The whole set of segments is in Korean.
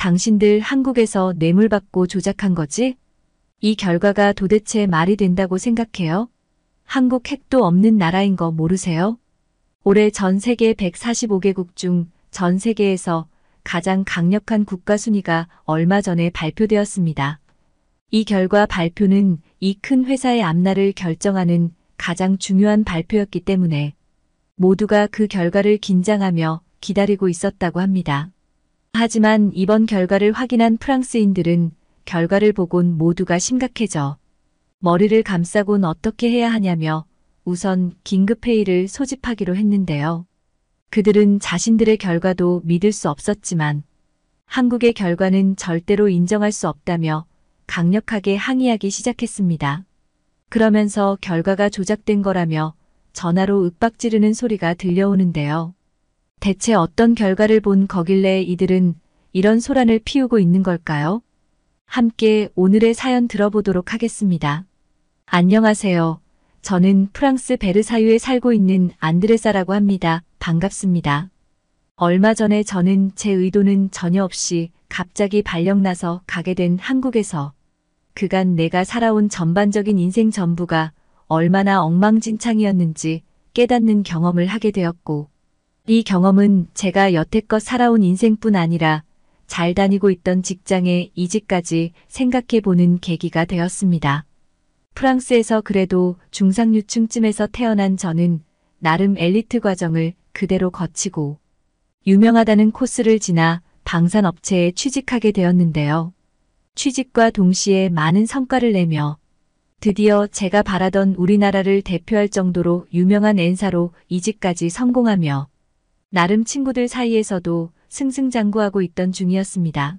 당신들 한국에서 뇌물 받고 조작한 거지? 이 결과가 도대체 말이 된다고 생각해요? 한국 핵도 없는 나라인 거 모르세요? 올해 전 세계 145개국 중 전 세계에서 가장 강력한 국가 순위가 얼마 전에 발표되었습니다. 이 결과 발표는 이 큰 회사의 앞날을 결정하는 가장 중요한 발표였기 때문에 모두가 그 결과를 긴장하며 기다리고 있었다고 합니다. 하지만 이번 결과를 확인한 프랑스인들은 결과를 보곤 모두가 심각해져 머리를 감싸곤 어떻게 해야 하냐며 우선 긴급회의를 소집하기로 했는데요. 그들은 자신들의 결과도 믿을 수 없었지만 한국의 결과는 절대로 인정할 수 없다며 강력하게 항의하기 시작했습니다. 그러면서 결과가 조작된 거라며 전화로 윽박지르는 소리가 들려오는데요. 대체 어떤 결과를 본 거길래 이들은 이런 소란을 피우고 있는 걸까요? 함께 오늘의 사연 들어보도록 하겠습니다. 안녕하세요. 저는 프랑스 베르사유에 살고 있는 안드레사라고 합니다. 반갑습니다. 얼마 전에 저는 제 의도는 전혀 없이 갑자기 발령나서 가게 된 한국에서 그간 내가 살아온 전반적인 인생 전부가 얼마나 엉망진창이었는지 깨닫는 경험을 하게 되었고, 이 경험은 제가 여태껏 살아온 인생뿐 아니라 잘 다니고 있던 직장의 이직까지 생각해보는 계기가 되었습니다. 프랑스에서 그래도 중상류층쯤에서 태어난 저는 나름 엘리트 과정을 그대로 거치고 유명하다는 코스를 지나 방산업체에 취직하게 되었는데요. 취직과 동시에 많은 성과를 내며 드디어 제가 바라던 우리나라를 대표할 정도로 유명한 N사로 이직까지 성공하며 나름 친구들 사이에서도 승승장구하고 있던 중이었습니다.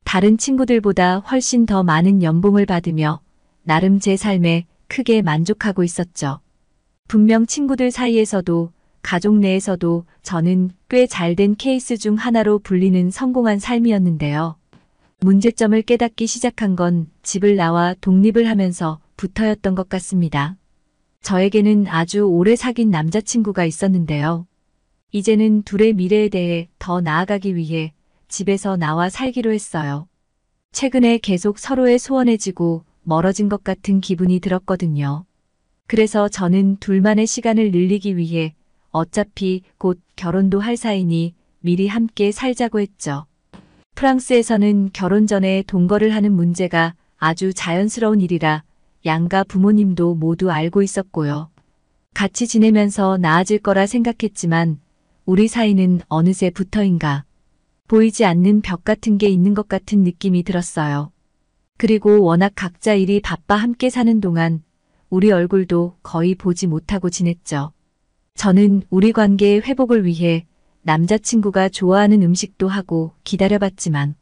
다른 친구들보다 훨씬 더 많은 연봉을 받으며 나름 제 삶에 크게 만족하고 있었죠. 분명 친구들 사이에서도 가족 내에서도 저는 꽤 잘된 케이스 중 하나로 불리는 성공한 삶이었는데요. 문제점을 깨닫기 시작한 건 집을 나와 독립을 하면서 부터였던 것 같습니다. 저에게는 아주 오래 사귄 남자친구가 있었는데요. 이제는 둘의 미래에 대해 더 나아가기 위해 집에서 나와 살기로 했어요. 최근에 계속 서로의 소원해지고 멀어진 것 같은 기분이 들었거든요. 그래서 저는 둘만의 시간을 늘리기 위해 어차피 곧 결혼도 할 사이니 미리 함께 살자고 했죠. 프랑스에서는 결혼 전에 동거를 하는 문제가 아주 자연스러운 일이라 양가 부모님도 모두 알고 있었고요. 같이 지내면서 나아질 거라 생각했지만 우리 사이는 어느새부터인가 보이지 않는 벽 같은 게 있는 것 같은 느낌이 들었어요. 그리고 워낙 각자 일이 바빠 함께 사는 동안 우리 얼굴도 거의 보지 못하고 지냈죠. 저는 우리 관계의 회복을 위해 남자친구가 좋아하는 음식도 하고 기다려봤지만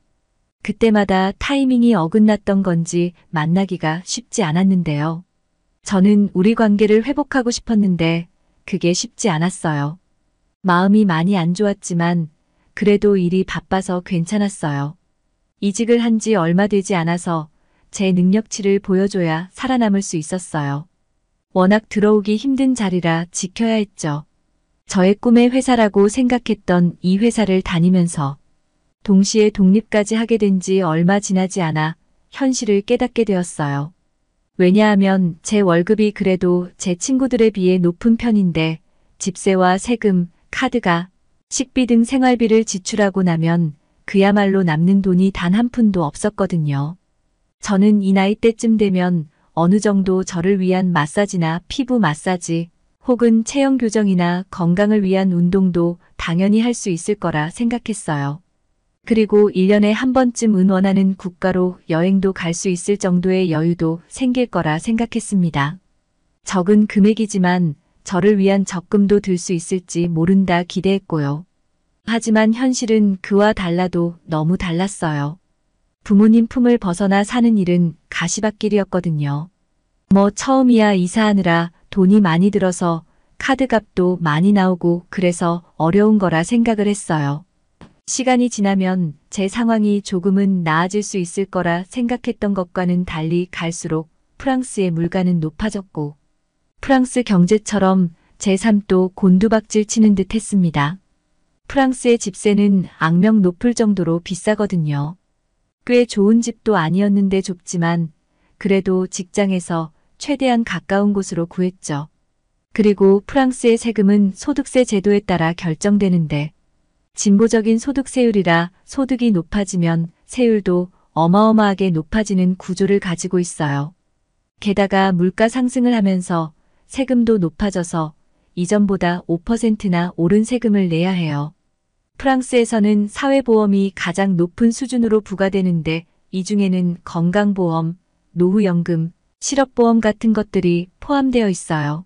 그때마다 타이밍이 어긋났던 건지 만나기가 쉽지 않았는데요. 저는 우리 관계를 회복하고 싶었는데 그게 쉽지 않았어요. 마음이 많이 안 좋았지만 그래도 일이 바빠서 괜찮았어요. 이직을 한 지 얼마 되지 않아서 제 능력치를 보여줘야 살아남을 수 있었어요. 워낙 들어오기 힘든 자리라 지켜야 했죠. 저의 꿈의 회사라고 생각했던 이 회사를 다니면서 동시에 독립까지 하게 된 지 얼마 지나지 않아 현실을 깨닫게 되었어요. 왜냐하면 제 월급이 그래도 제 친구들에 비해 높은 편인데 집세와 세금, 카드가, 식비 등 생활비를 지출하고 나면 그야말로 남는 돈이 단 한 푼도 없었거든요. 저는 이 나이대쯤 되면 어느 정도 저를 위한 마사지나 피부 마사지 혹은 체형 교정이나 건강을 위한 운동도 당연히 할 수 있을 거라 생각했어요. 그리고 1년에 한 번쯤은 원하는 국가로 여행도 갈 수 있을 정도의 여유도 생길 거라 생각했습니다. 적은 금액이지만 저를 위한 적금도 들 수 있을지 모른다 기대했고요. 하지만 현실은 그와 달라도 너무 달랐어요. 부모님 품을 벗어나 사는 일은 가시밭길이었거든요. 처음이야 이사하느라 돈이 많이 들어서 카드값도 많이 나오고 그래서 어려운 거라 생각을 했어요. 시간이 지나면 제 상황이 조금은 나아질 수 있을 거라 생각했던 것과는 달리 갈수록 프랑스의 물가는 높아졌고 프랑스 경제처럼 제 삶도 곤두박질 치는 듯 했습니다. 프랑스의 집세는 악명 높을 정도로 비싸거든요. 꽤 좋은 집도 아니었는데 좁지만 그래도 직장에서 최대한 가까운 곳으로 구했죠. 그리고 프랑스의 세금은 소득세 제도에 따라 결정되는데 진보적인 소득세율이라 소득이 높아지면 세율도 어마어마하게 높아지는 구조를 가지고 있어요. 게다가 물가 상승을 하면서 세금도 높아져서 이전보다 5%나 오른 세금을 내야 해요. 프랑스에서는 사회보험이 가장 높은 수준으로 부과되는데 이 중에는 건강보험, 노후연금, 실업보험 같은 것들이 포함되어 있어요.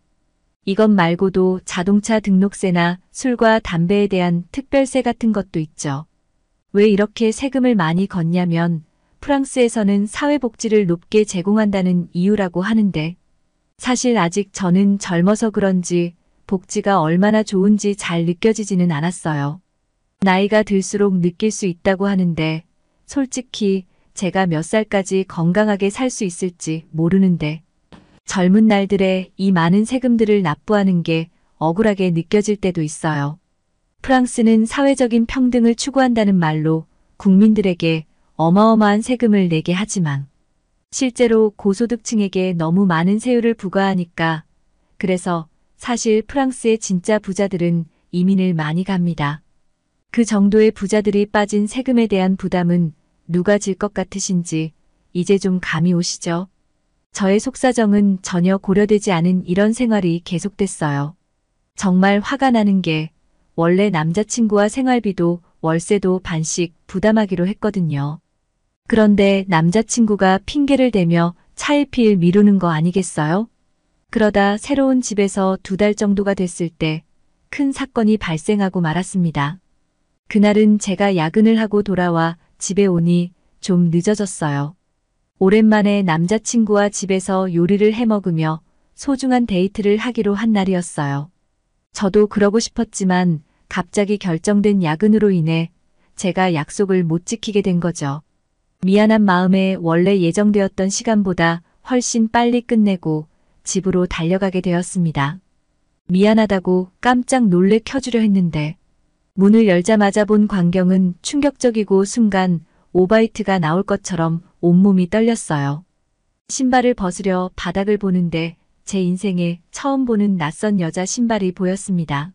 이것 말고도 자동차 등록세나 술과 담배에 대한 특별세 같은 것도 있죠. 왜 이렇게 세금을 많이 걷냐면 프랑스에서는 사회복지를 높게 제공한다는 이유라고 하는데 사실 아직 저는 젊어서 그런지 복지가 얼마나 좋은지 잘 느껴지지는 않았어요. 나이가 들수록 느낄 수 있다고 하는데 솔직히 제가 몇 살까지 건강하게 살 수 있을지 모르는데 젊은 날들에 이 많은 세금들을 납부하는 게 억울하게 느껴질 때도 있어요. 프랑스는 사회적인 평등을 추구한다는 말로 국민들에게 어마어마한 세금을 내게 하지만 실제로 고소득층에게 너무 많은 세율을 부과하니까 그래서 사실 프랑스의 진짜 부자들은 이민을 많이 갑니다. 그 정도의 부자들이 빠진 세금에 대한 부담은 누가 질 것 같으신지 이제 좀 감이 오시죠? 저의 속사정은 전혀 고려되지 않은 이런 생활이 계속됐어요. 정말 화가 나는 게 원래 남자친구와 생활비도 월세도 반씩 부담하기로 했거든요. 그런데 남자친구가 핑계를 대며 차일피일 미루는 거 아니겠어요? 그러다 새로운 집에서 2달 정도가 됐을 때 큰 사건이 발생하고 말았습니다. 그날은 제가 야근을 하고 돌아와 집에 오니 좀 늦어졌어요. 오랜만에 남자친구와 집에서 요리를 해 먹으며 소중한 데이트를 하기로 한 날이었어요. 저도 그러고 싶었지만 갑자기 결정된 야근으로 인해 제가 약속을 못 지키게 된 거죠. 미안한 마음에 원래 예정되었던 시간보다 훨씬 빨리 끝내고 집으로 달려가게 되었습니다. 미안하다고 깜짝 놀래 켜주려 했는데 문을 열자마자 본 광경은 충격적이고 순간 오바이트가 나올 것처럼 온몸이 떨렸어요. 신발을 벗으려 바닥을 보는데 제 인생에 처음 보는 낯선 여자 신발이 보였습니다.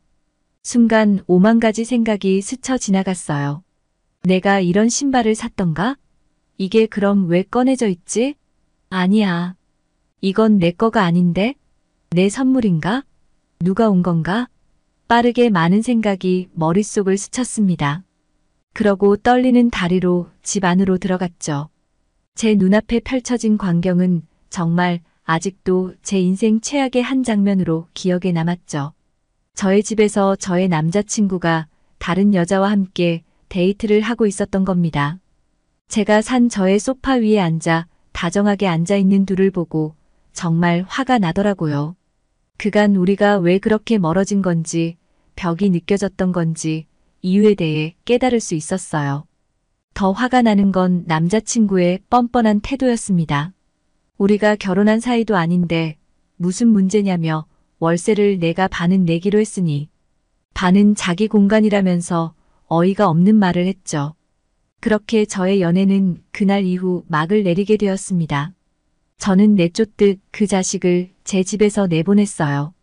순간 5만 가지 생각이 스쳐 지나갔어요. 내가 이런 신발을 샀던가? 이게 그럼 왜 꺼내져 있지? 아니야. 이건 내 거가 아닌데? 내 선물인가? 누가 온 건가? 빠르게 많은 생각이 머릿속을 스쳤습니다. 그러고 떨리는 다리로 집 안으로 들어갔죠. 제 눈앞에 펼쳐진 광경은 정말 아직도 제 인생 최악의 한 장면으로 기억에 남았죠. 저의 집에서 저의 남자친구가 다른 여자와 함께 데이트를 하고 있었던 겁니다. 제가 산 저의 소파 위에 앉아 다정하게 앉아있는 둘을 보고 정말 화가 나더라고요. 그간 우리가 왜 그렇게 멀어진 건지, 벽이 느껴졌던 건지 이유에 대해 깨달을 수 있었어요. 더 화가 나는 건 남자친구의 뻔뻔한 태도였습니다. 우리가 결혼한 사이도 아닌데 무슨 문제냐며 월세를 내가 반은 내기로 했으니 반은 자기 공간이라면서 어이가 없는 말을 했죠. 그렇게 저의 연애는 그날 이후 막을 내리게 되었습니다. 저는 내쫓듯 그 자식을 제 집에서 내보냈어요.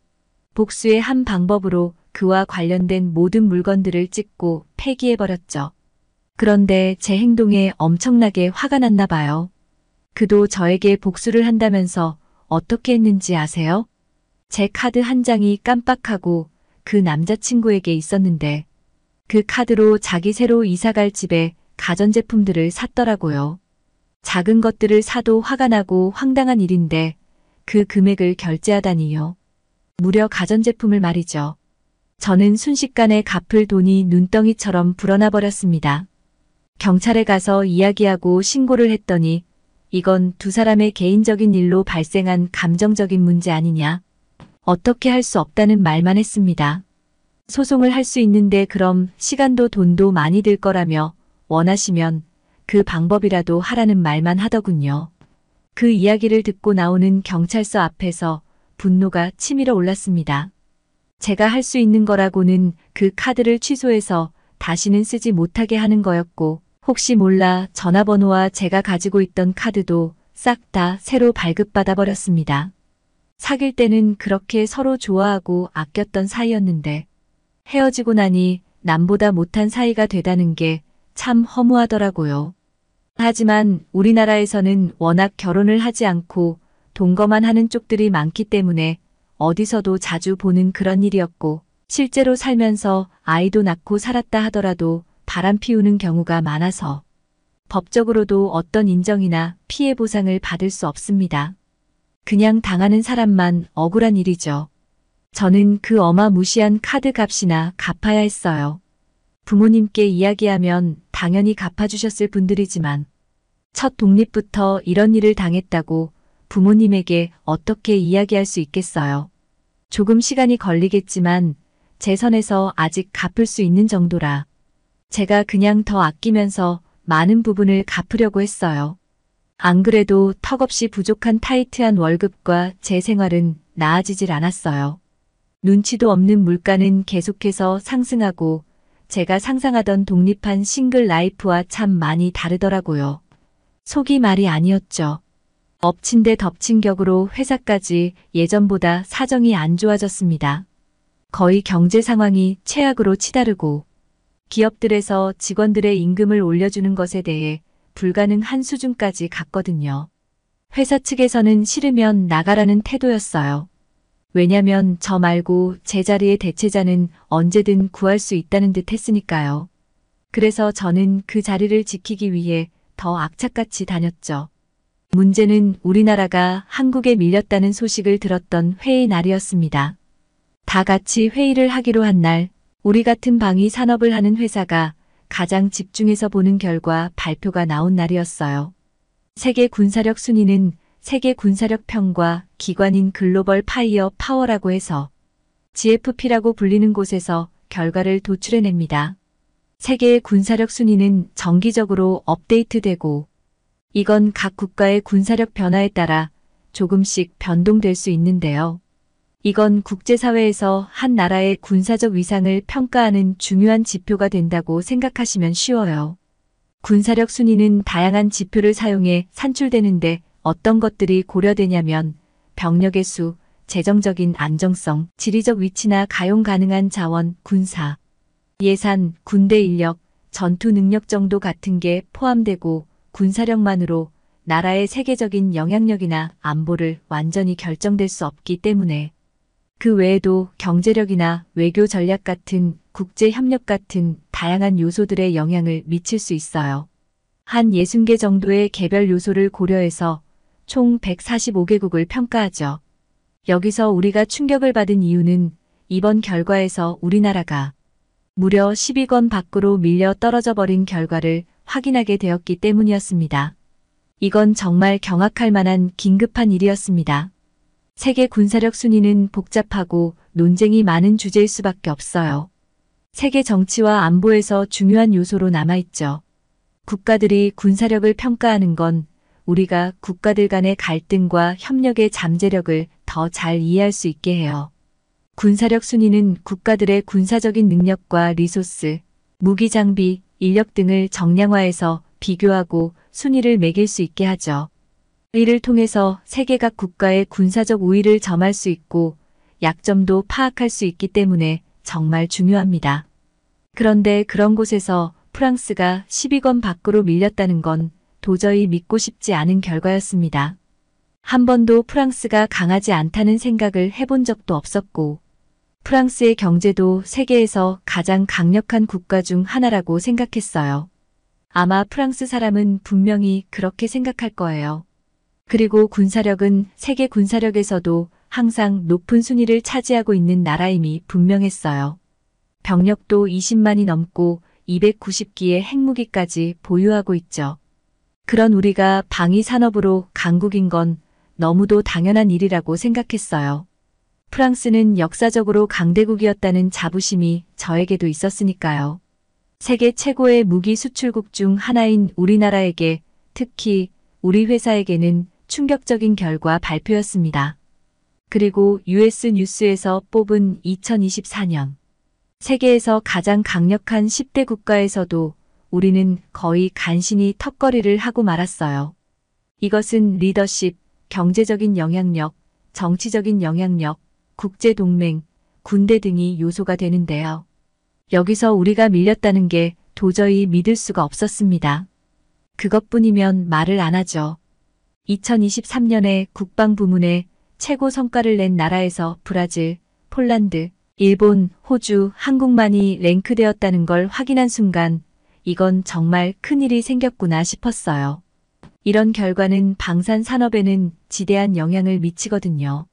복수의 한 방법으로 그와 관련된 모든 물건들을 찢고 폐기해버렸죠. 그런데 제 행동에 엄청나게 화가 났나 봐요. 그도 저에게 복수를 한다면서 어떻게 했는지 아세요? 제 카드 한 장이 깜빡하고 그 남자친구에게 있었는데 그 카드로 자기 새로 이사갈 집에 가전제품들을 샀더라고요. 작은 것들을 사도 화가 나고 황당한 일인데 그 금액을 결제하다니요. 무려 가전제품을 말이죠. 저는 순식간에 갚을 돈이 눈덩이처럼 불어나 버렸습니다. 경찰에 가서 이야기하고 신고를 했더니 이건 두 사람의 개인적인 일로 발생한 감정적인 문제 아니냐. 어떻게 할 수 없다는 말만 했습니다. 소송을 할 수 있는데 그럼 시간도 돈도 많이 들 거라며 원하시면 그 방법이라도 하라는 말만 하더군요. 그 이야기를 듣고 나오는 경찰서 앞에서 분노가 치밀어 올랐습니다. 제가 할 수 있는 거라고는 그 카드를 취소해서 다시는 쓰지 못하게 하는 거였고, 혹시 몰라 전화번호와 제가 가지고 있던 카드도 싹 다 새로 발급받아 버렸습니다. 사귈 때는 그렇게 서로 좋아하고 아꼈던 사이였는데 헤어지고 나니 남보다 못한 사이가 되다는 게 참 허무하더라고요. 하지만 우리나라에서는 워낙 결혼을 하지 않고 동거만 하는 쪽들이 많기 때문에 어디서도 자주 보는 그런 일이었고, 실제로 살면서 아이도 낳고 살았다 하더라도 바람 피우는 경우가 많아서 법적으로도 어떤 인정이나 피해 보상을 받을 수 없습니다. 그냥 당하는 사람만 억울한 일이죠. 저는 그 어마무시한 카드 값이나 갚아야 했어요. 부모님께 이야기하면 당연히 갚아주셨을 분들이지만 첫 독립부터 이런 일을 당했다고 부모님에게 어떻게 이야기할 수 있겠어요. 조금 시간이 걸리겠지만 제 선에서 아직 갚을 수 있는 정도라 제가 그냥 더 아끼면서 많은 부분을 갚으려고 했어요. 안 그래도 턱없이 부족한 타이트한 월급과 제 생활은 나아지질 않았어요. 눈치도 없는 물가는 계속해서 상승하고 제가 상상하던 독립한 싱글 라이프와 참 많이 다르더라고요. 속이 말이 아니었죠. 엎친 데 덮친 격으로 회사까지 예전보다 사정이 안 좋아졌습니다. 거의 경제 상황이 최악으로 치달으고 기업들에서 직원들의 임금을 올려주는 것에 대해 불가능한 수준까지 갔거든요. 회사 측에서는 싫으면 나가라는 태도였어요. 왜냐면 저 말고 제 자리의 대체자는 언제든 구할 수 있다는 듯 했으니까요. 그래서 저는 그 자리를 지키기 위해 더 악착같이 다녔죠. 문제는 우리나라가 한국에 밀렸다는 소식을 들었던 회의 날이었습니다. 다 같이 회의를 하기로 한 날, 우리 같은 방위 산업을 하는 회사가 가장 집중해서 보는 결과 발표가 나온 날이었어요. 세계 군사력 순위는 세계 군사력 평가 기관인 글로벌 파이어 파워라고 해서 GFP라고 불리는 곳에서 결과를 도출해냅니다. 세계의 군사력 순위는 정기적으로 업데이트되고 이건 각 국가의 군사력 변화에 따라 조금씩 변동될 수 있는데요. 이건 국제사회에서 한 나라의 군사적 위상을 평가하는 중요한 지표가 된다고 생각하시면 쉬워요. 군사력 순위는 다양한 지표를 사용해 산출되는데 어떤 것들이 고려되냐면 병력의 수, 재정적인 안정성, 지리적 위치나 가용 가능한 자원, 군사, 예산, 군대 인력, 전투 능력 정도 같은 게 포함되고 군사력만으로 나라의 세계적인 영향력이나 안보를 완전히 결정될 수 없기 때문에 그 외에도 경제력이나 외교 전략 같은 국제 협력 같은 다양한 요소들의 영향을 미칠 수 있어요. 한 60개 정도의 개별 요소를 고려해서 총 145개국을 평가하죠. 여기서 우리가 충격을 받은 이유는 이번 결과에서 우리나라가 무려 10위권 밖으로 밀려 떨어져 버린 결과를 확인하게 되었기 때문이었습니다. 이건 정말 경악할 만한 긴급한 일이었습니다. 세계 군사력 순위는 복잡하고 논쟁이 많은 주제일 수밖에 없어요. 세계 정치와 안보에서 중요한 요소로 남아있죠. 국가들이 군사력을 평가하는 건 우리가 국가들 간의 갈등과 협력의 잠재력을 더 잘 이해할 수 있게 해요. 군사력 순위는 국가들의 군사적인 능력과 리소스, 무기 장비, 인력 등을 정량화해서 비교하고 순위를 매길 수 있게 하죠. 이를 통해서 세계 각 국가의 군사적 우위를 점할 수 있고 약점도 파악할 수 있기 때문에 정말 중요합니다. 그런데 그런 곳에서 프랑스가 10위권 밖으로 밀렸다는 건 도저히 믿고 싶지 않은 결과였습니다. 한 번도 프랑스가 강하지 않다는 생각을 해본 적도 없었고 프랑스의 경제도 세계에서 가장 강력한 국가 중 하나라고 생각했어요. 아마 프랑스 사람은 분명히 그렇게 생각할 거예요. 그리고 군사력은 세계 군사력에서도 항상 높은 순위를 차지하고 있는 나라임이 분명했어요. 병력도 20만이 넘고 290기의 핵무기까지 보유하고 있죠. 그런 우리가 방위 산업으로 강국인 건 너무도 당연한 일이라고 생각했어요. 프랑스는 역사적으로 강대국이었다는 자부심이 저에게도 있었으니까요. 세계 최고의 무기 수출국 중 하나인 우리나라에게, 특히 우리 회사에게는 충격적인 결과 발표였습니다. 그리고 US 뉴스에서 뽑은 2024년 세계에서 가장 강력한 10대 국가에서도 우리는 거의 간신히 턱걸이를 하고 말았어요. 이것은 리더십, 경제적인 영향력, 정치적인 영향력, 국제동맹, 군대 등이 요소가 되는데요. 여기서 우리가 밀렸다는 게 도저히 믿을 수가 없었습니다. 그것뿐이면 말을 안 하죠. 2023년에 국방부문에 최고 성과를 낸 나라에서 브라질, 폴란드, 일본, 호주, 한국만이 랭크되었다는 걸 확인한 순간 이건 정말 큰일이 생겼구나 싶었어요. 이런 결과는 방산 산업에는 지대한 영향을 미치거든요.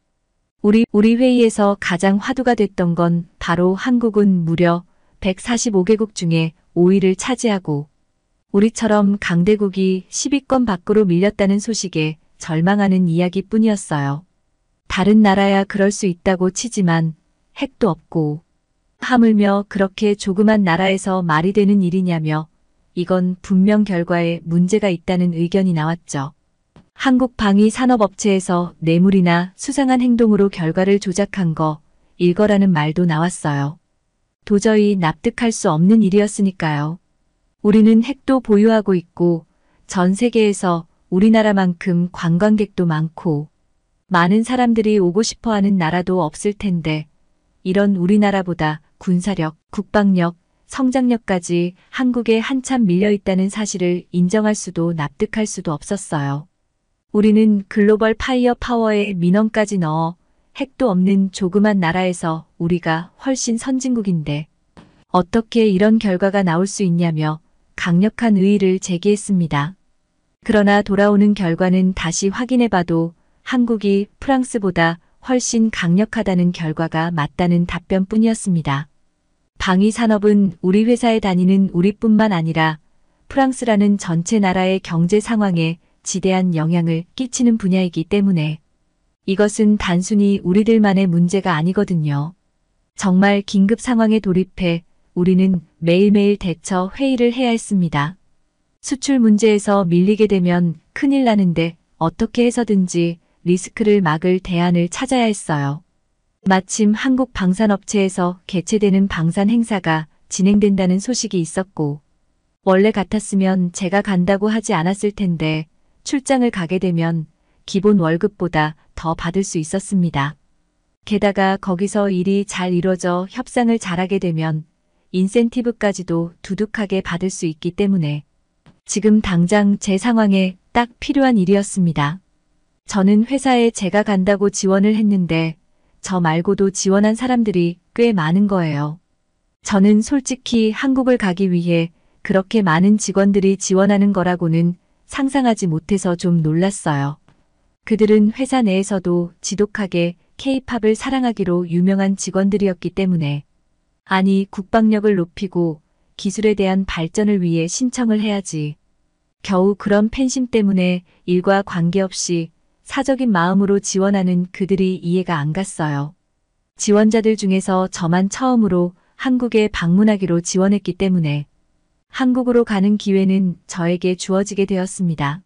우리 회의에서 가장 화두가 됐던 건 바로 한국은 무려 145개국 중에 5위를 차지하고 우리처럼 강대국이 10위권 밖으로 밀렸다는 소식에 절망하는 이야기뿐이었어요. 다른 나라야 그럴 수 있다고 치지만 핵도 없고 하물며 그렇게 조그만 나라에서 말이 되는 일이냐며 이건 분명 결과에 문제가 있다는 의견이 나왔죠. 한국 방위산업업체에서 뇌물이나 수상한 행동으로 결과를 조작한 거 일거라는 말도 나왔어요. 도저히 납득할 수 없는 일이었으니까요. 우리는 핵도 보유하고 있고 전 세계에서 우리나라만큼 관광객도 많고 많은 사람들이 오고 싶어하는 나라도 없을 텐데 이런 우리나라보다 군사력, 국방력, 성장력까지 한국에 한참 밀려있다는 사실을 인정할 수도 납득할 수도 없었어요. 우리는 글로벌 파이어 파워에 민원까지 넣어 핵도 없는 조그만 나라에서 우리가 훨씬 선진국인데 어떻게 이런 결과가 나올 수 있냐며 강력한 의의를 제기했습니다. 그러나 돌아오는 결과는 다시 확인해봐도 한국이 프랑스보다 훨씬 강력하다는 결과가 맞다는 답변뿐이었습니다. 방위산업은 우리 회사에 다니는 우리뿐만 아니라 프랑스라는 전체 나라의 경제 상황에 지대한 영향을 끼치는 분야이기 때문에 이것은 단순히 우리들만의 문제가 아니거든요. 정말 긴급 상황에 돌입해 우리는 매일매일 대처 회의를 해야 했습니다. 수출 문제에서 밀리게 되면 큰일 나는데 어떻게 해서든지 리스크를 막을 대안을 찾아야 했어요. 마침 한국 방산업체에서 개최되는 방산 행사가 진행된다는 소식이 있었고 원래 같았으면 제가 간다고 하지 않았을 텐데 출장을 가게 되면 기본 월급보다 더 받을 수 있었습니다. 게다가 거기서 일이 잘 이뤄져 협상을 잘하게 되면 인센티브까지도 두둑하게 받을 수 있기 때문에 지금 당장 제 상황에 딱 필요한 일이었습니다. 저는 회사에 제가 간다고 지원을 했는데 저 말고도 지원한 사람들이 꽤 많은 거예요. 저는 솔직히 한국을 가기 위해 그렇게 많은 직원들이 지원하는 거라고는 상상하지 못해서 좀 놀랐어요. 그들은 회사 내에서도 지독하게 K-팝을 사랑하기로 유명한 직원들이었기 때문에 아니 국방력을 높이고 기술에 대한 발전을 위해 신청을 해야지. 겨우 그런 팬심 때문에 일과 관계없이 사적인 마음으로 지원하는 그들이 이해가 안 갔어요. 지원자들 중에서 저만 처음으로 한국에 방문하기로 지원했기 때문에 한국으로 가는 기회는 저에게 주어지게 되었습니다.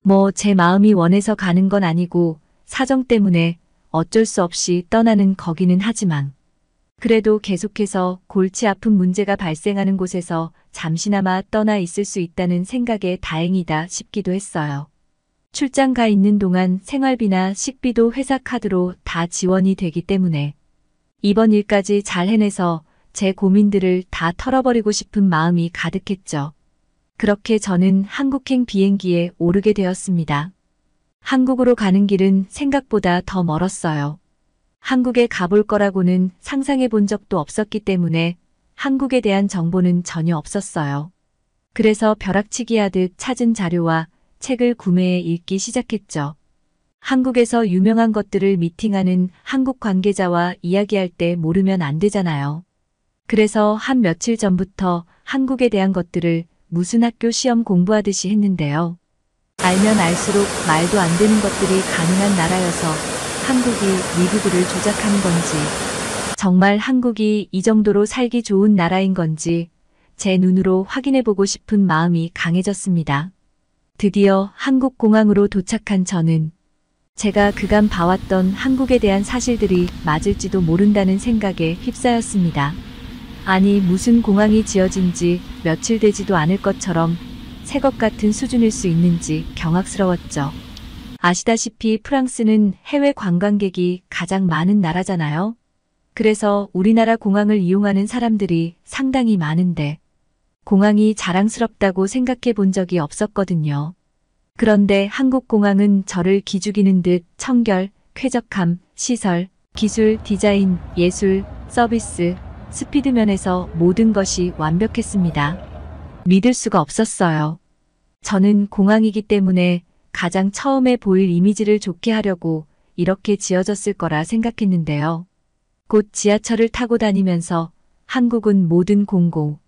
뭐 제 마음이 원해서 가는 건 아니고 사정 때문에 어쩔 수 없이 떠나는 거기는 하지만 그래도 계속해서 골치 아픈 문제가 발생하는 곳에서 잠시나마 떠나 있을 수 있다는 생각에 다행이다 싶기도 했어요. 출장 가 있는 동안 생활비나 식비도 회사 카드로 다 지원이 되기 때문에 이번 일까지 잘 해내서 제 고민들을 다 털어버리고 싶은 마음이 가득했죠. 그렇게 저는 한국행 비행기에 오르게 되었습니다. 한국으로 가는 길은 생각보다 더 멀었어요. 한국에 가볼 거라고는 상상해 본 적도 없었기 때문에 한국에 대한 정보는 전혀 없었어요. 그래서 벼락치기 하듯 찾은 자료와 책을 구매해 읽기 시작했죠. 한국에서 유명한 것들을 미팅하는 한국 관계자와 이야기할 때 모르면 안 되잖아요. 그래서 한 며칠 전부터 한국에 대한 것들을 무슨 학교 시험 공부하듯이 했는데요. 알면 알수록 말도 안 되는 것들이 가능한 나라여서 한국이 리뷰들을 조작하는 건지 정말 한국이 이 정도로 살기 좋은 나라인 건지 제 눈으로 확인해보고 싶은 마음이 강해졌습니다. 드디어 한국 공항으로 도착한 저는 제가 그간 봐왔던 한국에 대한 사실들이 맞을지도 모른다는 생각에 휩싸였습니다. 아니 무슨 공항이 지어진 지 며칠 되지도 않을 것처럼 새 것 같은 수준일 수 있는지 경악스러웠죠. 아시다시피 프랑스는 해외 관광객이 가장 많은 나라잖아요. 그래서 우리나라 공항을 이용하는 사람들이 상당히 많은데 공항이 자랑스럽다고 생각해 본 적이 없었거든요. 그런데 한국 공항은 저를 기죽이는 듯 청결, 쾌적함, 시설, 기술, 디자인, 예술, 서비스, 스피드 면에서 모든 것이 완벽했습니다. 믿을 수가 없었어요. 저는 공항이기 때문에 가장 처음에 보일 이미지를 좋게 하려고 이렇게 지어졌을 거라 생각했는데요. 곧 지하철을 타고 다니면서 한국은 모든 공공,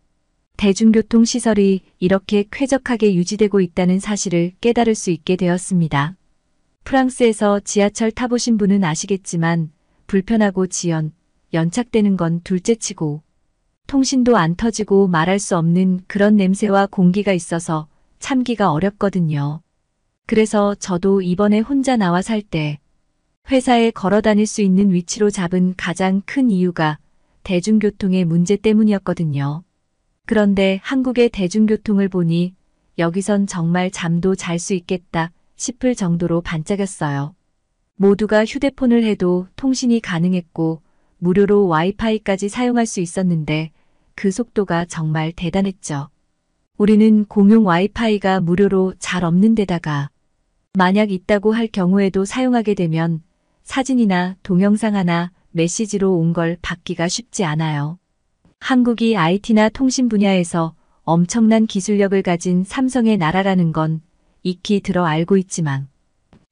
대중교통 시설이 이렇게 쾌적하게 유지되고 있다는 사실을 깨달을 수 있게 되었습니다. 프랑스에서 지하철 타보신 분은 아시겠지만 불편하고 연착되는 건 둘째치고 통신도 안 터지고 말할 수 없는 그런 냄새와 공기가 있어서 참기가 어렵거든요. 그래서 저도 이번에 혼자 나와 살 때 회사에 걸어 다닐 수 있는 위치로 잡은 가장 큰 이유가 대중교통의 문제 때문이었거든요. 그런데 한국의 대중교통을 보니 여기선 정말 잠도 잘 수 있겠다 싶을 정도로 반짝였어요. 모두가 휴대폰을 해도 통신이 가능했고 무료로 와이파이까지 사용할 수 있었는데 그 속도가 정말 대단했죠. 우리는 공용 와이파이가 무료로 잘 없는 데다가 만약 있다고 할 경우에도 사용하게 되면 사진이나 동영상 하나 메시지로 온 걸 받기가 쉽지 않아요. 한국이 IT나 통신 분야에서 엄청난 기술력을 가진 삼성의 나라라는 건 익히 들어 알고 있지만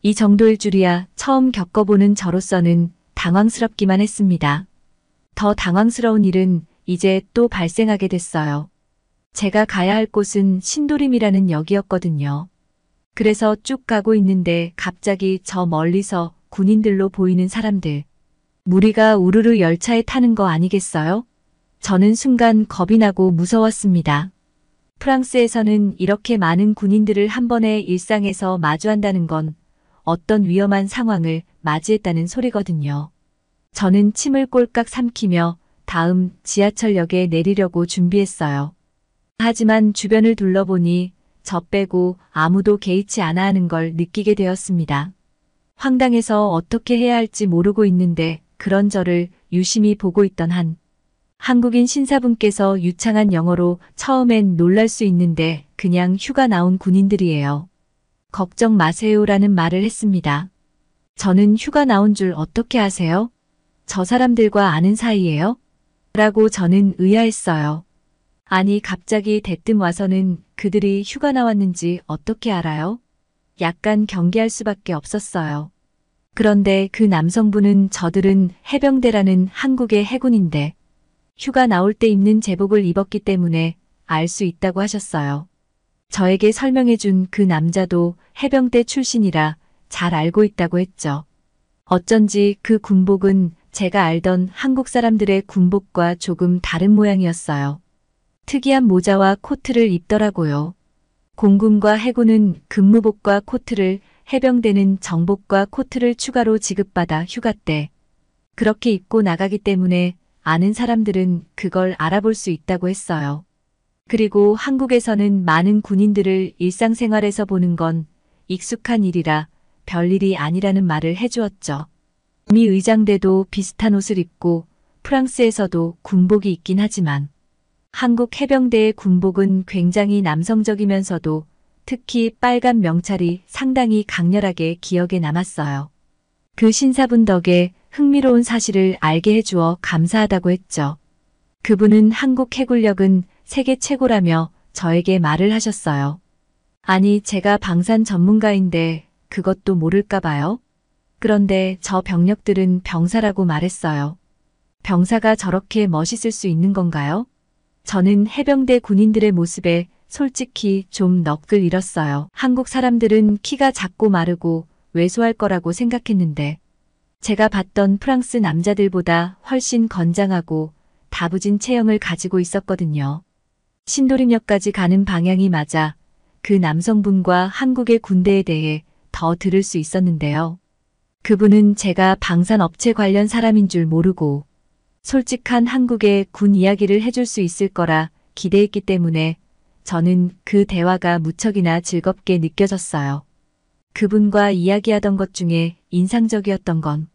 이 정도일 줄이야 처음 겪어보는 저로서는 당황스럽기만 했습니다. 더 당황스러운 일은 이제 또 발생하게 됐어요. 제가 가야 할 곳은 신도림이라는 역이었거든요. 그래서 쭉 가고 있는데 갑자기 저 멀리서 군인들로 보이는 사람들. 무리가 우르르 열차에 타는 거 아니겠어요? 저는 순간 겁이 나고 무서웠습니다. 프랑스에서는 이렇게 많은 군인들을 한 번에 일상에서 마주한다는 건 어떤 위험한 상황을 맞이했다는 소리거든요. 저는 침을 꼴깍 삼키며 다음 지하철역에 내리려고 준비했어요. 하지만 주변을 둘러보니 저 빼고 아무도 개의치 않아 하는 걸 느끼게 되었습니다. 황당해서 어떻게 해야 할지 모르고 있는데 그런 저를 유심히 보고 있던 한 한국인 신사분께서 유창한 영어로 처음엔 놀랄 수 있는데 그냥 휴가 나온 군인들이에요. 걱정 마세요라는 말을 했습니다. 저는 휴가 나온 줄 어떻게 아세요? 저 사람들과 아는 사이예요? 라고 저는 의아했어요. 아니 갑자기 대뜸 와서는 그들이 휴가 나왔는지 어떻게 알아요? 약간 경계할 수밖에 없었어요. 그런데 그 남성분은 저들은 해병대라는 한국의 해군인데 휴가 나올 때 입는 제복을 입었기 때문에 알 수 있다고 하셨어요. 저에게 설명해준 그 남자도 해병대 출신이라 잘 알고 있다고 했죠. 어쩐지 그 군복은 제가 알던 한국 사람들의 군복과 조금 다른 모양이었어요. 특이한 모자와 코트를 입더라고요. 공군과 해군은 근무복과 코트를, 해병대는 정복과 코트를 추가로 지급받아 휴가 때 그렇게 입고 나가기 때문에 아는 사람들은 그걸 알아볼 수 있다고 했어요. 그리고 한국에서는 많은 군인들을 일상생활에서 보는 건 익숙한 일이라 별일이 아니라는 말을 해주었죠. 미 의장대도 비슷한 옷을 입고 프랑스에서도 군복이 있긴 하지만 한국 해병대의 군복은 굉장히 남성적이면서도 특히 빨간 명찰이 상당히 강렬하게 기억에 남았어요. 그 신사분 덕에 흥미로운 사실을 알게 해주어 감사하다고 했죠. 그분은 한국 해군력은 세계 최고라며 저에게 말을 하셨어요. 아니 제가 방산 전문가인데 그것도 모를까 봐요. 그런데 저 병력들은 병사라고 말했어요. 병사가 저렇게 멋있을 수 있는 건가요? 저는 해병대 군인들의 모습에 솔직히 좀 넋을 잃었어요. 한국 사람들은 키가 작고 마르고 왜소할 거라고 생각했는데 제가 봤던 프랑스 남자들보다 훨씬 건장하고 다부진 체형을 가지고 있었거든요. 신도림역까지 가는 방향이 맞아 그 남성분과 한국의 군대에 대해 더 들을 수 있었는데요. 그분은 제가 방산업체 관련 사람인 줄 모르고 솔직한 한국의 군 이야기를 해줄 수 있을 거라 기대했기 때문에 저는 그 대화가 무척이나 즐겁게 느껴졌어요. 그분과 이야기하던 것 중에 인상적이었던 건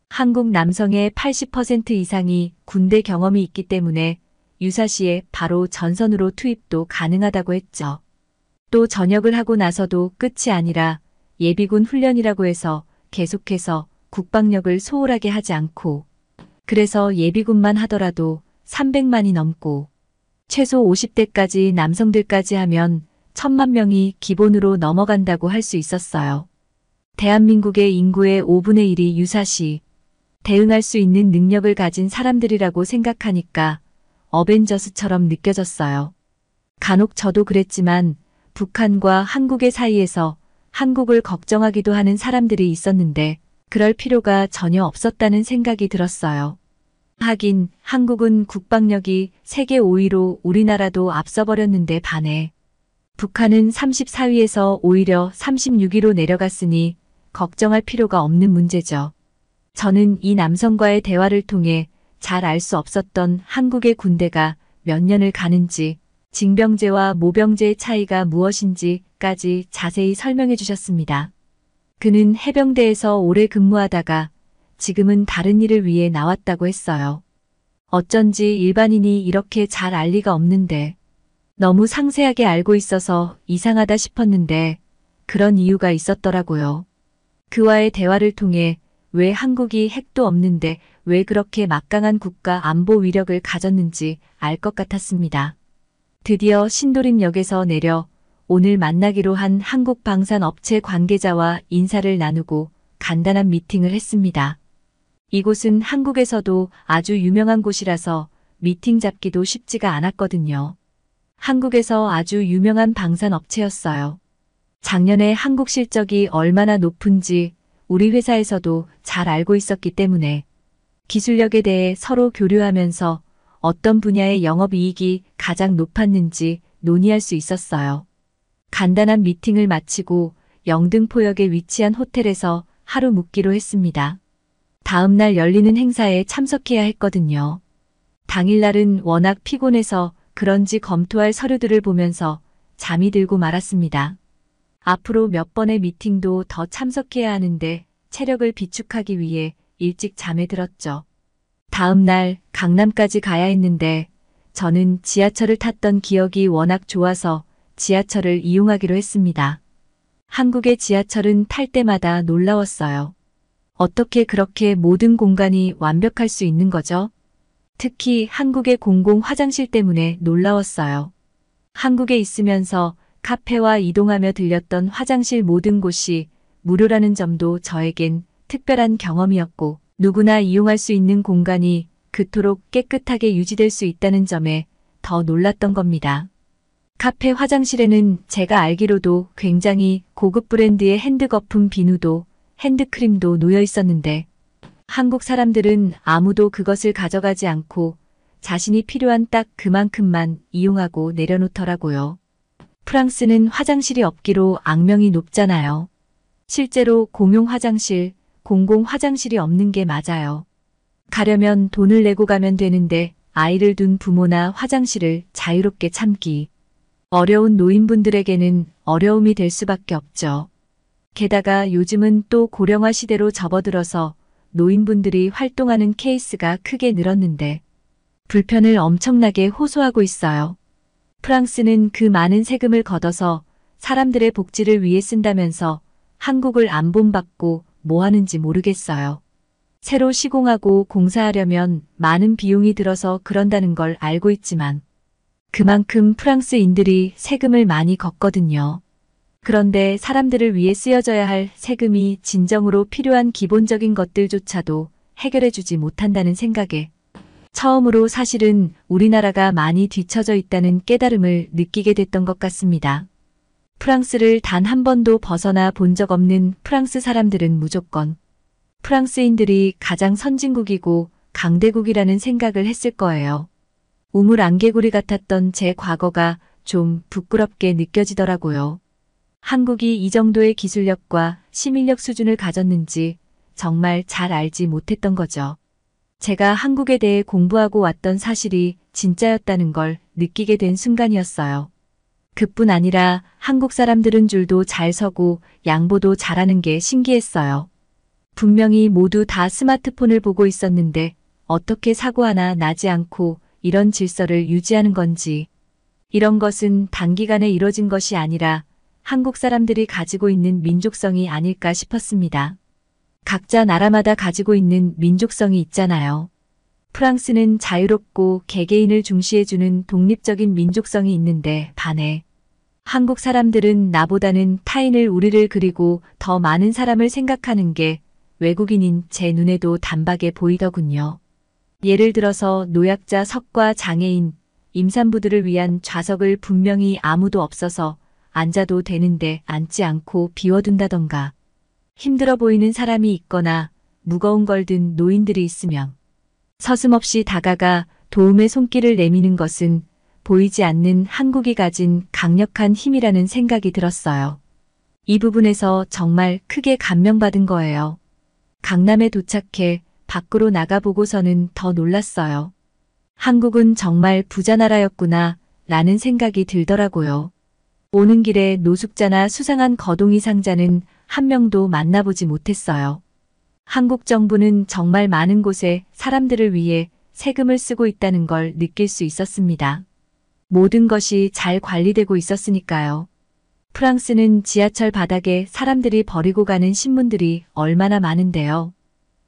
한국 남성의 80% 이상이 군대 경험이 있기 때문에 유사시에 바로 전선으로 투입도 가능하다고 했죠. 또 전역을 하고 나서도 끝이 아니라 예비군 훈련이라고 해서 계속해서 국방력을 소홀하게 하지 않고 그래서 예비군만 하더라도 300만이 넘고 최소 50대까지 남성들까지 하면 1000만 명이 기본으로 넘어간다고 할 수 있었어요. 대한민국의 인구의 5분의 1이 유사시 대응할 수 있는 능력을 가진 사람들이라고 생각하니까 어벤져스처럼 느껴졌어요. 간혹 저도 그랬지만 북한과 한국의 사이에서 한국을 걱정하기도 하는 사람들이 있었는데 그럴 필요가 전혀 없었다는 생각이 들었어요. 하긴 한국은 국방력이 세계 5위로 우리나라도 앞서버렸는데 반해 북한은 34위에서 오히려 36위로 내려갔으니 걱정할 필요가 없는 문제죠. 저는 이 남성과의 대화를 통해 잘 알 수 없었던 한국의 군대가 몇 년을 가는지, 징병제와 모병제의 차이가 무엇인지까지 자세히 설명해 주셨습니다. 그는 해병대에서 오래 근무하다가 지금은 다른 일을 위해 나왔다고 했어요. 어쩐지 일반인이 이렇게 잘 알 리가 없는데 너무 상세하게 알고 있어서 이상하다 싶었는데 그런 이유가 있었더라고요. 그와의 대화를 통해 왜 한국이 핵도 없는데 왜 그렇게 막강한 국가 안보 위력을 가졌는지 알 것 같았습니다. 드디어 신도림역에서 내려 오늘 만나기로 한 한국 방산 업체 관계자와 인사를 나누고 간단한 미팅을 했습니다. 이곳은 한국에서도 아주 유명한 곳이라서 미팅 잡기도 쉽지가 않았거든요. 한국에서 아주 유명한 방산 업체였어요. 작년에 한국 실적이 얼마나 높은지 우리 회사에서도 잘 알고 있었기 때문에 기술력에 대해 서로 교류하면서 어떤 분야의 영업이익이 가장 높았는지 논의할 수 있었어요. 간단한 미팅을 마치고 영등포역에 위치한 호텔에서 하루 묵기로 했습니다. 다음 날 열리는 행사에 참석해야 했거든요. 당일날은 워낙 피곤해서 그런지 검토할 서류들을 보면서 잠이 들고 말았습니다. 앞으로 몇 번의 미팅도 더 참석해야 하는데 체력을 비축하기 위해 일찍 잠에 들었죠. 다음 날 강남까지 가야 했는데 저는 지하철을 탔던 기억이 워낙 좋아서 지하철을 이용하기로 했습니다. 한국의 지하철은 탈 때마다 놀라웠어요. 어떻게 그렇게 모든 공간이 완벽할 수 있는 거죠? 특히 한국의 공공 화장실 때문에 놀라웠어요. 한국에 있으면서 카페와 이동하며 들렸던 화장실 모든 곳이 무료라는 점도 저에겐 특별한 경험이었고 누구나 이용할 수 있는 공간이 그토록 깨끗하게 유지될 수 있다는 점에 더 놀랐던 겁니다. 카페 화장실에는 제가 알기로도 굉장히 고급 브랜드의 핸드 거품 비누도 핸드크림도 놓여 있었는데 한국 사람들은 아무도 그것을 가져가지 않고 자신이 필요한 딱 그만큼만 이용하고 내려놓더라고요. 프랑스는 화장실이 없기로 악명이 높잖아요. 실제로 공용 화장실, 공공 화장실이 없는 게 맞아요. 가려면 돈을 내고 가면 되는데 아이를 둔 부모나 화장실을 자유롭게 참기. 어려운 노인분들에게는 어려움이 될 수밖에 없죠. 게다가 요즘은 또 고령화 시대로 접어들어서 노인분들이 활동하는 케이스가 크게 늘었는데 불편을 엄청나게 호소하고 있어요. 프랑스는 그 많은 세금을 걷어서 사람들의 복지를 위해 쓴다면서 한국을 안 본받고 뭐 하는지 모르겠어요. 새로 시공하고 공사하려면 많은 비용이 들어서 그런다는 걸 알고 있지만 그만큼 프랑스인들이 세금을 많이 걷거든요. 그런데 사람들을 위해 쓰여져야 할 세금이 진정으로 필요한 기본적인 것들조차도 해결해주지 못한다는 생각에 처음으로 사실은 우리나라가 많이 뒤처져 있다는 깨달음을 느끼게 됐던 것 같습니다. 프랑스를 단 한 번도 벗어나 본 적 없는 프랑스 사람들은 무조건 프랑스인들이 가장 선진국이고 강대국이라는 생각을 했을 거예요. 우물안개구리 같았던 제 과거가 좀 부끄럽게 느껴지더라고요. 한국이 이 정도의 기술력과 시민력 수준을 가졌는지 정말 잘 알지 못했던 거죠. 제가 한국에 대해 공부하고 왔던 사실이 진짜였다는 걸 느끼게 된 순간이었어요. 그뿐 아니라 한국 사람들은 줄도 잘 서고 양보도 잘하는 게 신기했어요. 분명히 모두 다 스마트폰을 보고 있었는데 어떻게 사고 하나 나지 않고 이런 질서를 유지하는 건지. 이런 것은 단기간에 이뤄진 것이 아니라 한국 사람들이 가지고 있는 민족성이 아닐까 싶었습니다. 각자 나라마다 가지고 있는 민족성이 있잖아요. 프랑스는 자유롭고 개개인을 중시해주는 독립적인 민족성이 있는데 반해 한국 사람들은 나보다는 타인을 우리를 그리고 더 많은 사람을 생각하는 게 외국인인 제 눈에도 단박에 보이더군요. 예를 들어서 노약자, 석과 장애인, 임산부들을 위한 좌석을 분명히 아무도 없어서 앉아도 되는데 앉지 않고 비워둔다던가, 힘들어 보이는 사람이 있거나 무거운 걸 든 노인들이 있으면 서슴없이 다가가 도움의 손길을 내미는 것은 보이지 않는 한국이 가진 강력한 힘이라는 생각이 들었어요. 이 부분에서 정말 크게 감명받은 거예요. 강남에 도착해 밖으로 나가보고서는 더 놀랐어요. 한국은 정말 부자 나라였구나 라는 생각이 들더라고요. 오는 길에 노숙자나 수상한 거동이 상자는 한 명도 만나보지 못했어요. 한국 정부는 정말 많은 곳에 사람들을 위해 세금을 쓰고 있다는 걸 느낄 수 있었습니다. 모든 것이 잘 관리되고 있었으니까요. 프랑스는 지하철 바닥에 사람들이 버리고 가는 신문들이 얼마나 많은데요.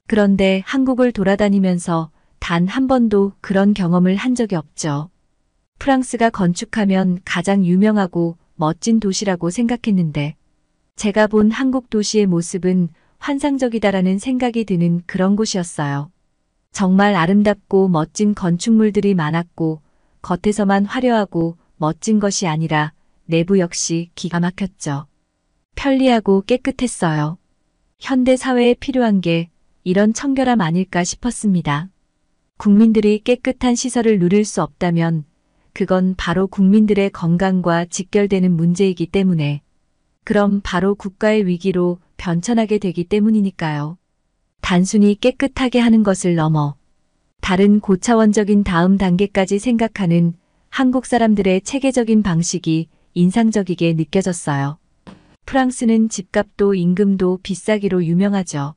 그런데 한국을 돌아다니면서 단 한 번도 그런 경험을 한 적이 없죠. 프랑스가 건축하면 가장 유명하고 멋진 도시라고 생각했는데 제가 본 한국 도시의 모습은 환상적이다라는 생각이 드는 그런 곳이었어요. 정말 아름답고 멋진 건축물들이 많았고 겉에서만 화려하고 멋진 것이 아니라 내부 역시 기가 막혔죠. 편리하고 깨끗했어요. 현대 사회에 필요한 게 이런 청결함 아닐까 싶었습니다. 국민들이 깨끗한 시설을 누릴 수 없다면 그건 바로 국민들의 건강과 직결되는 문제이기 때문에, 그럼 바로 국가의 위기로 변천하게 되기 때문이니까요. 단순히 깨끗하게 하는 것을 넘어 다른 고차원적인 다음 단계까지 생각하는 한국 사람들의 체계적인 방식이 인상적이게 느껴졌어요. 프랑스는 집값도 임금도 비싸기로 유명하죠.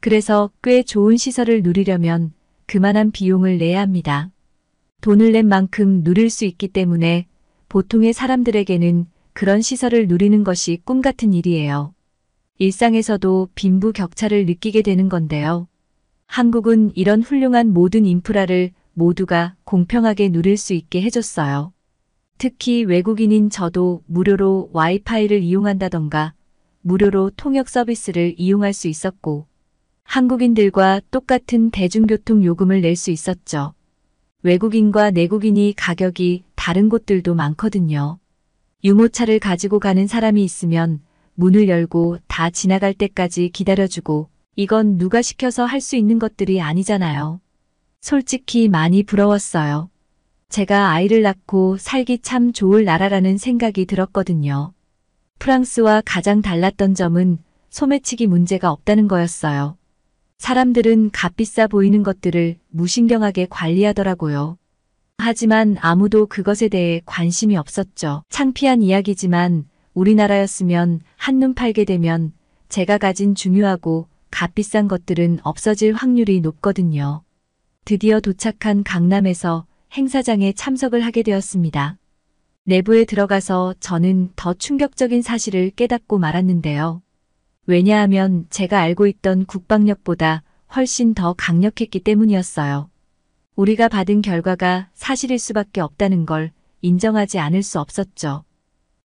그래서 꽤 좋은 시설을 누리려면 그만한 비용을 내야 합니다. 돈을 낸 만큼 누릴 수 있기 때문에 보통의 사람들에게는 그런 시설을 누리는 것이 꿈 같은 일이에요. 일상에서도 빈부격차를 느끼게 되는 건데요. 한국은 이런 훌륭한 모든 인프라를 모두가 공평하게 누릴 수 있게 해줬어요. 특히 외국인인 저도 무료로 와이파이를 이용한다던가 무료로 통역 서비스를 이용할 수 있었고, 한국인들과 똑같은 대중교통 요금을 낼 수 있었죠. 외국인과 내국인이 가격이 다른 곳들도 많거든요. 유모차를 가지고 가는 사람이 있으면 문을 열고 다 지나갈 때까지 기다려주고, 이건 누가 시켜서 할 수 있는 것들이 아니잖아요. 솔직히 많이 부러웠어요. 제가 아이를 낳고 살기 참 좋을 나라라는 생각이 들었거든요. 프랑스와 가장 달랐던 점은 소매치기 문제가 없다는 거였어요. 사람들은 값비싸 보이는 것들을 무신경하게 관리하더라고요. 하지만 아무도 그것에 대해 관심이 없었죠. 창피한 이야기지만 우리나라였으면 한눈 팔게 되면 제가 가진 중요하고 값비싼 것들은 없어질 확률이 높거든요. 드디어 도착한 강남에서 행사장에 참석을 하게 되었습니다. 내부에 들어가서 저는 더 충격적인 사실을 깨닫고 말았는데요. 왜냐하면 제가 알고 있던 국방력보다 훨씬 더 강력했기 때문이었어요. 우리가 받은 결과가 사실일 수밖에 없다는 걸 인정하지 않을 수 없었죠.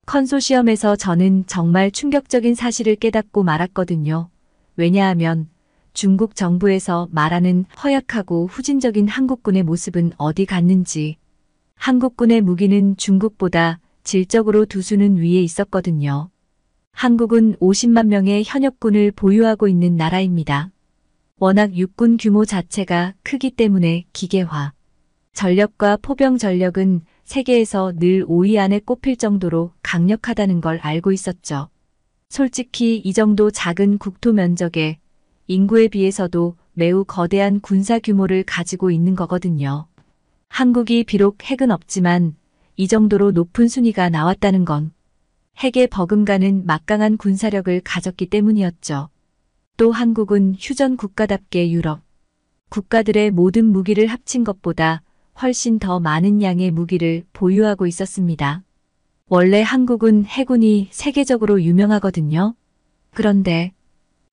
컨소시엄에서 저는 정말 충격적인 사실을 깨닫고 말았거든요. 왜냐하면 중국 정부에서 말하는 허약하고 후진적인 한국군의 모습은 어디 갔는지, 한국군의 무기는 중국보다 질적으로 두 수는 위에 있었거든요. 한국은 50만 명의 현역군을 보유하고 있는 나라입니다. 워낙 육군 규모 자체가 크기 때문에 기계화, 전력과 포병 전력은 세계에서 늘 5위 안에 꼽힐 정도로 강력하다는 걸 알고 있었죠. 솔직히 이 정도 작은 국토 면적에 인구에 비해서도 매우 거대한 군사 규모를 가지고 있는 거거든요. 한국이 비록 핵은 없지만 이 정도로 높은 순위가 나왔다는 건 핵에 버금가는 막강한 군사력을 가졌기 때문이었죠. 또 한국은 휴전 국가답게 유럽 국가들의 모든 무기를 합친 것보다 훨씬 더 많은 양의 무기를 보유하고 있었습니다. 원래 한국은 해군이 세계적으로 유명하거든요. 그런데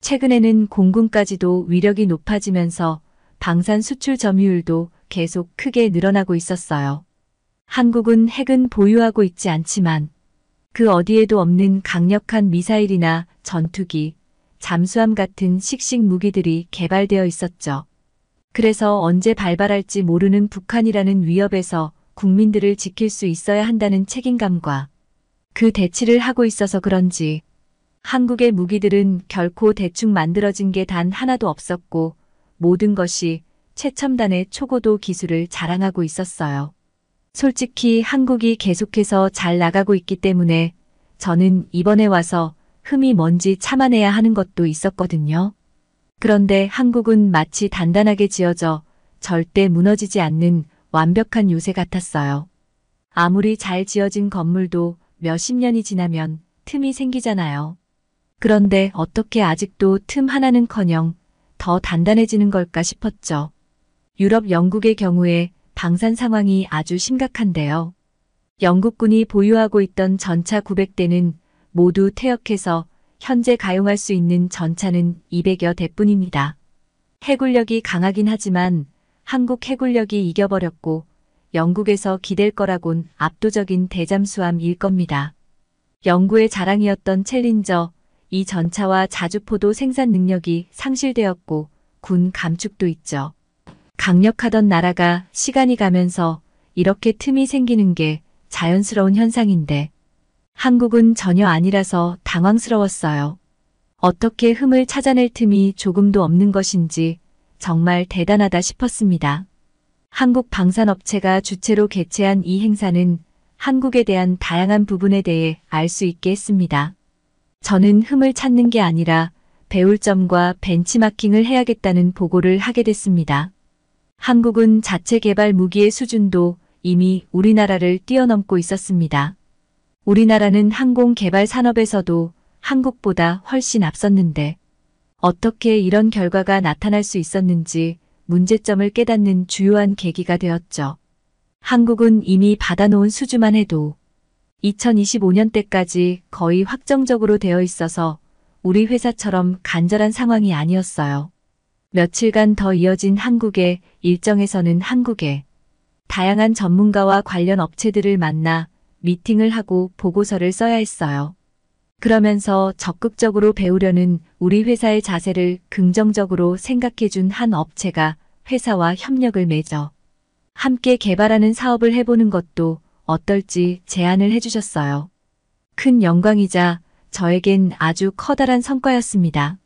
최근에는 공군까지도 위력이 높아지면서 방산 수출 점유율도 계속 크게 늘어나고 있었어요. 한국은 핵은 보유하고 있지 않지만 그 어디에도 없는 강력한 미사일이나 전투기, 잠수함 같은 식식 무기들이 개발되어 있었죠. 그래서 언제 발발할지 모르는 북한이라는 위협에서 국민들을 지킬 수 있어야 한다는 책임감과 그 대치를 하고 있어서 그런지 한국의 무기들은 결코 대충 만들어진 게 단 하나도 없었고 모든 것이 최첨단의 초고도 기술을 자랑하고 있었어요. 솔직히 한국이 계속해서 잘 나가고 있기 때문에 저는 이번에 와서 흠이 뭔지 참아내야 하는 것도 있었거든요. 그런데 한국은 마치 단단하게 지어져 절대 무너지지 않는 완벽한 요새 같았어요. 아무리 잘 지어진 건물도 몇십 년이 지나면 틈이 생기잖아요. 그런데 어떻게 아직도 틈 하나는커녕 더 단단해지는 걸까 싶었죠. 유럽 영국의 경우에 방산 상황이 아주 심각한데요. 영국군이 보유하고 있던 전차 900대는 모두 퇴역해서 현재 가용할 수 있는 전차는 200여 대뿐입니다. 해군력이 강하긴 하지만 한국 해군력이 이겨버렸고 영국에서 기댈 거라곤 압도적인 대잠수함일 겁니다. 영구의 자랑이었던 챌린저, 이 전차와 자주포도 생산 능력이 상실되었고 군 감축도 있죠. 강력하던 나라가 시간이 가면서 이렇게 틈이 생기는 게 자연스러운 현상인데 한국은 전혀 아니라서 당황스러웠어요. 어떻게 흠을 찾아낼 틈이 조금도 없는 것인지 정말 대단하다 싶었습니다. 한국 방산업체가 주체로 개최한 이 행사는 한국에 대한 다양한 부분에 대해 알 수 있게 했습니다. 저는 흠을 찾는 게 아니라 배울 점과 벤치마킹을 해야겠다는 보고를 하게 됐습니다. 한국은 자체 개발 무기의 수준도 이미 우리나라를 뛰어넘고 있었습니다. 우리나라는 항공 개발 산업에서도 한국보다 훨씬 앞섰는데 어떻게 이런 결과가 나타날 수 있었는지 문제점을 깨닫는 주요한 계기가 되었죠. 한국은 이미 받아놓은 수주만 해도 2025년 때까지 거의 확정적으로 되어 있어서 우리 회사처럼 간절한 상황이 아니었어요. 며칠간 더 이어진 한국의 일정에서는 한국의 다양한 전문가와 관련 업체들을 만나 미팅을 하고 보고서를 써야 했어요. 그러면서 적극적으로 배우려는 우리 회사의 자세를 긍정적으로 생각해준 한 업체가 회사와 협력을 맺어 함께 개발하는 사업을 해보는 것도 어떨지 제안을 해주셨어요. 큰 영광이자 저에겐 아주 커다란 성과였습니다.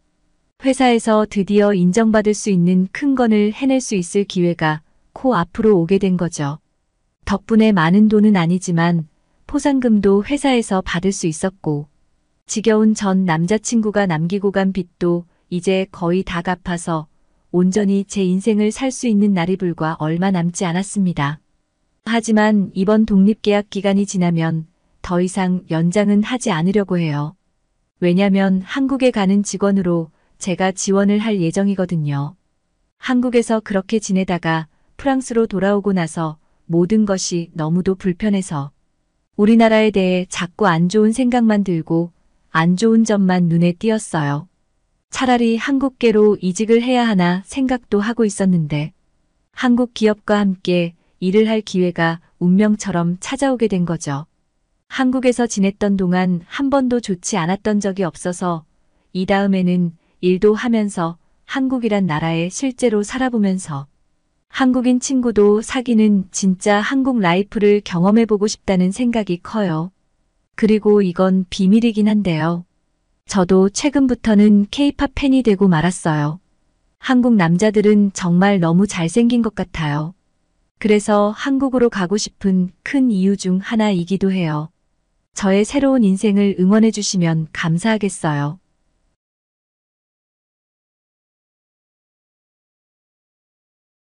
회사에서 드디어 인정받을 수 있는 큰 건을 해낼 수 있을 기회가 코앞으로 오게 된 거죠. 덕분에 많은 돈은 아니지만 포상금도 회사에서 받을 수 있었고 지겨운 전 남자친구가 남기고 간 빚도 이제 거의 다 갚아서 온전히 제 인생을 살 수 있는 날이 불과 얼마 남지 않았습니다. 하지만 이번 독립계약 기간이 지나면 더 이상 연장은 하지 않으려고 해요. 왜냐면 한국에 가는 직원으로 제가 지원을 할 예정이거든요. 한국에서 그렇게 지내다가 프랑스로 돌아오고 나서 모든 것이 너무도 불편해서 우리나라에 대해 자꾸 안 좋은 생각만 들고 안 좋은 점만 눈에 띄었어요. 차라리 한국계로 이직을 해야 하나 생각도 하고 있었는데 한국 기업과 함께 일을 할 기회가 운명처럼 찾아오게 된 거죠. 한국에서 지냈던 동안 한 번도 좋지 않았던 적이 없어서 이 다음에는 일도 하면서 한국이란 나라에 실제로 살아보면서 한국인 친구도 사귀는 진짜 한국 라이프를 경험해보고 싶다는 생각이 커요. 그리고 이건 비밀이긴 한데요. 저도 최근부터는 K-팝 팬이 되고 말았어요. 한국 남자들은 정말 너무 잘생긴 것 같아요. 그래서 한국으로 가고 싶은 큰 이유 중 하나이기도 해요. 저의 새로운 인생을 응원해 주시면 감사하겠어요.